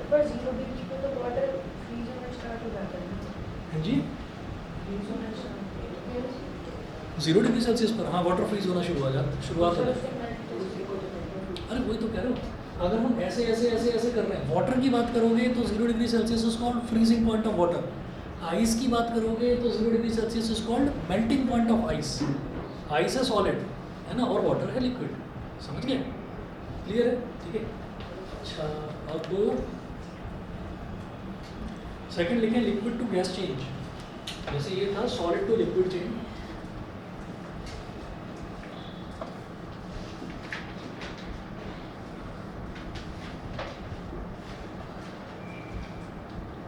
पर 0 डिग्री पे तो वाटर फ्रीज होना स्टार्ट हो जाता है। हाँ जी, फ्रीज होना स्टार्ट 0 डिग्री सेल्सियस पर हाँ वाटर फ्रीज होना शुरुआत हो जाती है। अरे वही तो कह रहे हो, अगर हम ऐसे कर रहे हैं, वाटर की बात करोगे तो 0 degree Celsius is called freezing point of water. Ice की बात करोगे तो 0 degree Celsius is called melting point of ice. Ice है सॉलिड, है ना, और वाटर है लिक्विड। समझ गए? क्लियर है? ठीक है। अच्छा, अब सेकंड लिखें, लिक्विड टू गैस चेंज। जैसे ये था solid to liquid change,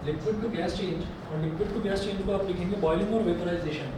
liquid to gas change, और लिक्विड टू गैस चेंज को आप लिखेंगे बॉइलिंग और vaporisation.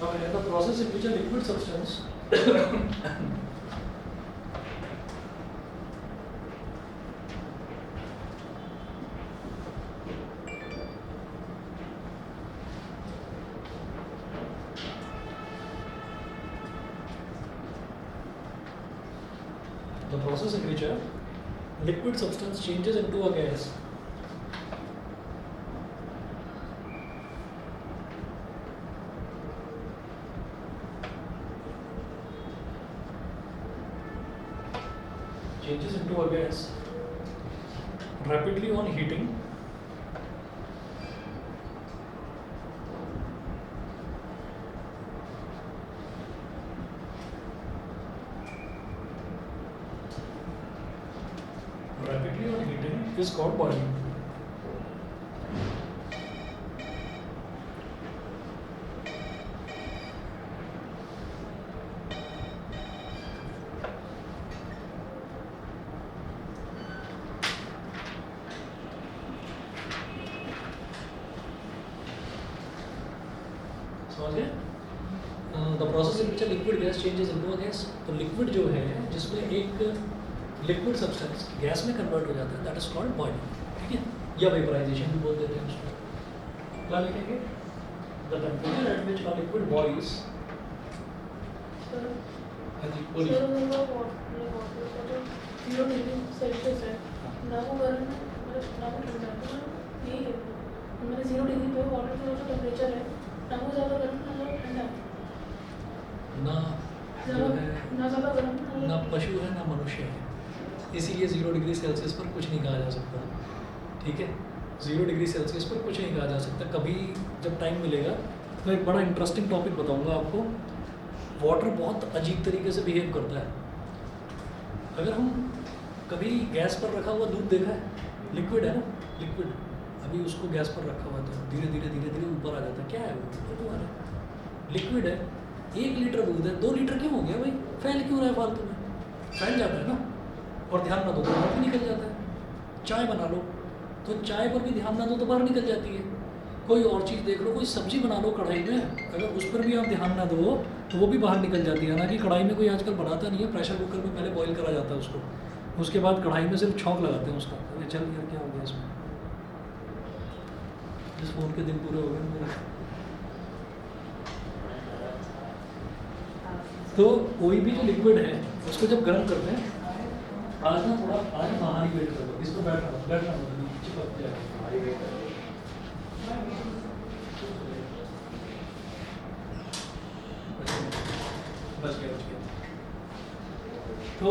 Okay, the process in which a liquid substance the process in which a liquid substance changes into a gas to a gas rapidly on heating is called boiling. समझ गए? The process in which a liquid gas changes into a gas. तो liquid जो है जिसमें एक liquid substance gas में convert हो जाता है, दैट इज कॉल्ड बॉइलिंग, ठीक है, या वेपराइजेशन भी बोल देते हैं उसको। क्या लिखेंगे? The temperature at which a liquid boils. हाँ जी बोलिए। सर वो वाटर जो 0 डिग्री सेल्सियस है ना वो गर्म है ना वो ठंडा है, यही है। मैंने 0 डिग्री पे वाटर का जो टेम्परेचर है ना वो ज़्यादा गर्म ना ज़्यादा ठंडा ना जो है ना ज़्यादा गर्म ना पशु है ना मनुष्य है, इसीलिए 0 डिग्री सेल्सियस पर कुछ नहीं कहा जा सकता, ठीक है। 0 डिग्री सेल्सियस पर कुछ नहीं कहा जा सकता। कभी जब टाइम मिलेगा तो एक बड़ा इंटरेस्टिंग टॉपिक बताऊंगा आपको। वाटर बहुत अजीब तरीके से बिहेव करता है। अगर हम कभी गैस पर रखा हुआ दूध देखा है, लिक्विड है ना, लिक्विड, अभी उसको गैस पर रखा हुआ तो धीरे धीरे ऊपर आ जाता है। क्या है वो तुम्हारा लिक्विड है। 1 लीटर दूध है, 2 लीटर क्यों हो गया भाई? फैल क्यों रहा है फालतू में? फैल जाता है ना, और ध्यान ना दो तो बाहर भी निकल जाता है। चाय बना लो तो चाय पर भी ध्यान ना दो तो बाहर निकल जाती है। कोई और चीज़ देख लो, कोई सब्जी बना लो कढ़ाई में, अगर उस पर भी आप ध्यान ना दो तो वो भी बाहर निकल जाती है। हालांकि कढ़ाई में कोई आजकल बनाता नहीं है, प्रेशर कुकर में पहले बॉईल करा जाता है उसको, उसके बाद कढ़ाई में सिर्फ छौंक लगाते हैं उसका। अरे चल यार क्या हो गया इसमें, इस फोन के दिन पूरे हो गए मेरे। तो कोई भी जो लिक्विड है उसको जब गर्म करते हैं, आज ना थोड़ा आज बाहर ही वेट करो, इस पर बैठ रहा हूँ चिपक जाएगा। बच गया। तो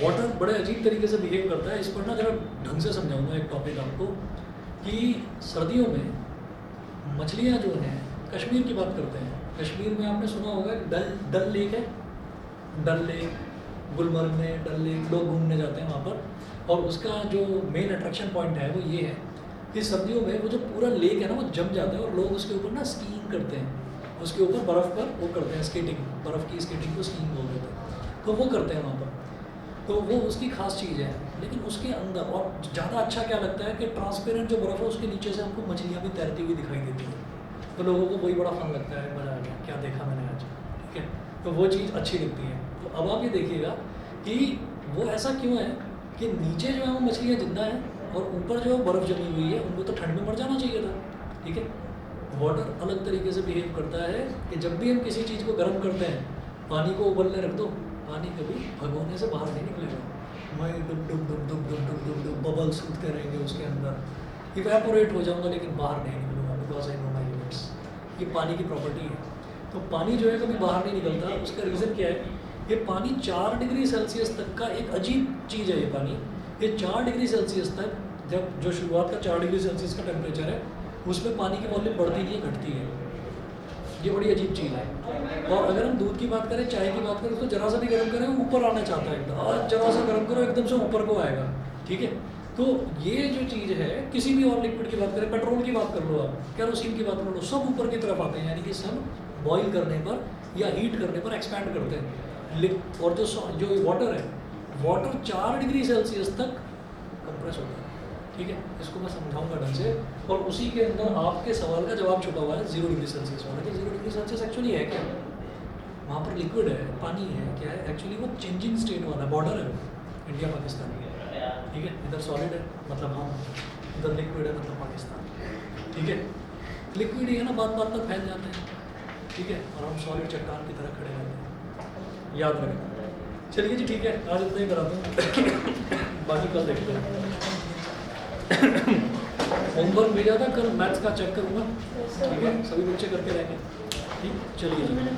वाटर बड़े अजीब तरीके से बिहेव करता है। इस पर ना जरा ढंग से समझाऊंगा एक टॉपिक आपको कि सर्दियों में मछलियाँ जो हैं, कश्मीर की बात करते हैं, कश्मीर में आपने सुना होगा डल लेक है, डल लेक, गुलमर्ग में डल लेक, लोग घूमने जाते हैं वहाँ पर। और उसका जो मेन अट्रैक्शन पॉइंट है वो ये है कि सर्दियों में वो जो पूरा लेक है ना वो जम जाता है और लोग उसके ऊपर ना स्कीइंग करते हैं, उसके ऊपर बर्फ़ पर वो करते हैं स्केटिंग, बर्फ़ की स्केटिंग को स्कीइंग बोल देते हैं, तो वो करते हैं वहाँ पर। तो वो उसकी खास चीज़ है। लेकिन उसके अंदर और ज़्यादा अच्छा क्या लगता है कि ट्रांसपेरेंट जो बर्फ़ है उसके नीचे से हमको मछलियाँ भी तैरती हुई दिखाई देती हैं, तो लोगों को वही बड़ा फन लगता है, मज़ा आ गया, क्या देखा मैंने आज, ठीक है। तो वो चीज़ अच्छी लगती है। तो अब आप ये देखिएगा कि वो ऐसा क्यों है कि नीचे जो है वो मछलियाँ जिंदा हैं और ऊपर जो है बर्फ़ जमी हुई है, उनको तो ठंड में मर जाना चाहिए था, ठीक है। वाटर अलग तरीके से बिहेव करता है कि जब भी हम किसी चीज़ को गर्म करते हैं, पानी को उबलने रख दो, पानी कभी भगोने से बाहर नहीं निकलेगा, मैं डुब डुब डुब डुब डुब डुब डुब डुब बबल्स उठते रहेंगे उसके अंदर, इवेपोरेट हो जाऊंगा लेकिन बाहर नहीं निकलूंगा, because I know my limits. ये पानी की प्रॉपर्टी है। तो पानी जो है कभी बाहर नहीं निकलता। उसका रीज़न क्या है? ये पानी 4 डिग्री सेल्सियस तक का एक अजीब चीज़ है। ये पानी ये 4 डिग्री सेल्सियस तक, जब जो शुरुआत का 4 डिग्री सेल्सियस का टेम्परेचर है उसमें पानी की वॉल्यूम बढ़ती नहीं है, घटती है। ये बड़ी अजीब चीज़ है। और अगर हम दूध की बात करें, चाय की बात करें, तो जरा सा भी गर्म करें वो ऊपर आना चाहता है एकदम, और जरा सा गर्म करो एकदम से ऊपर को आएगा, ठीक है। तो ये जो चीज़ है, किसी भी और लिक्विड की बात करें, पेट्रोल की बात कर लो आप, केरोसिन की बात कर लो, सब ऊपर की तरफ आते हैं, यानी कि सब बॉईल करने पर या हीट करने पर एक्सपैंड करते हैं। और जो वाटर है, वाटर 4 डिग्री सेल्सियस तक कंप्रेस होता है, ठीक है। इसको मैं समझाऊंगा ढंग से। और उसी के अंदर आपके सवाल का जवाब छुपा हुआ है 0 डिग्री सेल्सियस वाला। कि 0 डिग्री सेल्सियस एक्चुअली है क्या? वहाँ पर लिक्विड है, पानी है, क्या है एक्चुअली? वो चेंजिंग स्टेट वाला बॉर्डर है, इंडिया पाकिस्तान, ठीक है। इधर सॉलिड है मतलब हम, इधर लिक्विड है मतलब पाकिस्तान, ठीक है। लिक्विड ही है ना, बात बात पर फैल जाते हैं, ठीक है, और हम सॉलिड चट्टान की तरह खड़े रहते हैं, याद रखें। चलिए जी ठीक है, आज इतना ही कराते हैं, बाकी कल देखते हैं। होमवर्क भेजा था कल, मैथ्स का चेक करूँगा, ठीक है, सभी बच्चे करके रहेंगे, ठीक। चलिए जी। मैंने